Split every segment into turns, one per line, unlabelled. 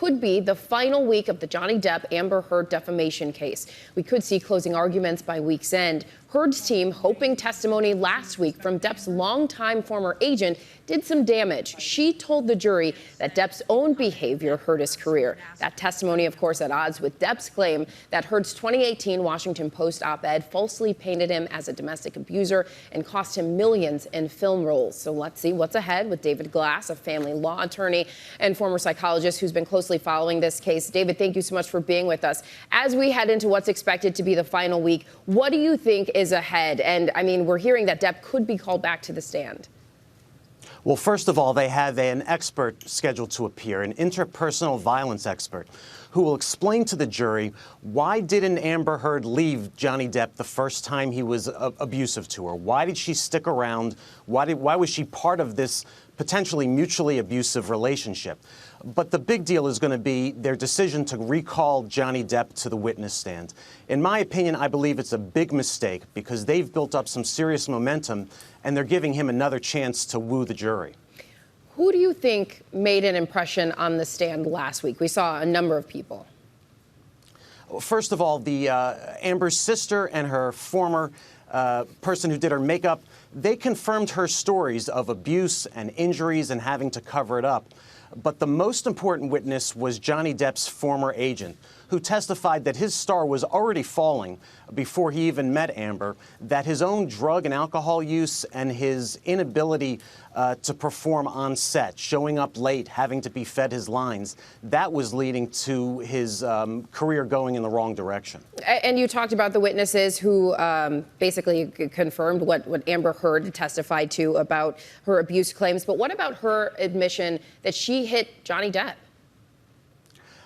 Could be the final week of the Johnny Depp Amber Heard defamation case. We could see closing arguments by week's end. Heard's team hoping testimony last week from Depp's longtime former agent did some damage. She told the jury that Depp's own behavior hurt his career. That testimony, of course, at odds with Depp's claim that Heard's 2018 Washington Post op-ed falsely painted him as a domestic abuser and cost him millions in film roles. So let's see what's ahead with David Glass, a family law attorney and former psychologist who's been closely following this case. David, thank you so much for being with us. As we head into what's expected to be the final week, what do you think is ahead? And I mean, we're hearing that Depp could be called back to the stand.
Well, first of all, they have an expert scheduled to appear, an interpersonal violence expert, who will explain to the jury why didn't Amber Heard leave Johnny Depp the first time he was abusive to her? Why did she stick around? Why was she part of this potentially mutually abusive relationship? But the big deal is going to be their decision to recall Johnny Depp to the witness stand. In my opinion, I believe it's a big mistake because they've built up some serious momentum and they're giving him another chance to woo the jury.
Who do you think made an impression on the stand last week? We saw a number of people.
First of all, the Amber's sister and her former person who did her makeup, they confirmed her stories of abuse and injuries and having to cover it up. But the most important witness was Johnny Depp's former agent, who testified that his star was already falling before he even met Amber, that his own drug and alcohol use and his inability to perform on set, showing up late, having to be fed his lines, that was leading to his career going in the wrong direction.
And you talked about the witnesses who basically confirmed what Amber Heard testified to about her abuse claims. But what about her admission that she hit Johnny Depp?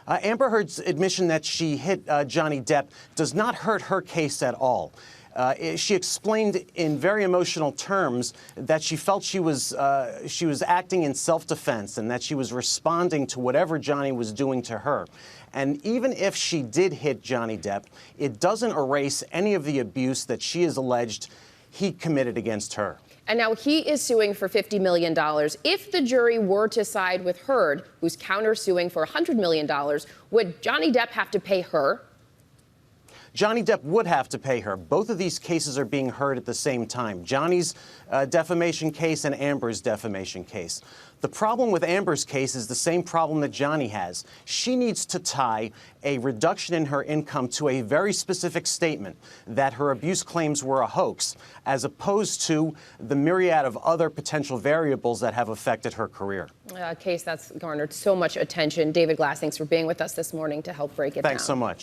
Amber Heard's admission that she hit Johnny Depp does not hurt her case at all. She explained in very emotional terms that she felt she was acting in self-defense and that she was responding to whatever Johnny was doing to her. And even if she did hit Johnny Depp, it doesn't erase any of the abuse that she has alleged he committed against her.
And now he is suing for $50 million. If the jury were to side with Heard, who's countersuing for $100 million, would Johnny Depp have to pay her?
Johnny Depp would have to pay her. Both of these cases are being heard at the same time. Johnny's defamation case and Amber's defamation case. The problem with Amber's case is the same problem that Johnny has. She needs to tie a reduction in her income to a very specific statement that her abuse claims were a hoax, as opposed to the myriad of other potential variables that have affected her career.
A case that's garnered so much attention. David Glass, thanks for being with us this morning to help break it down.
Thanks so much.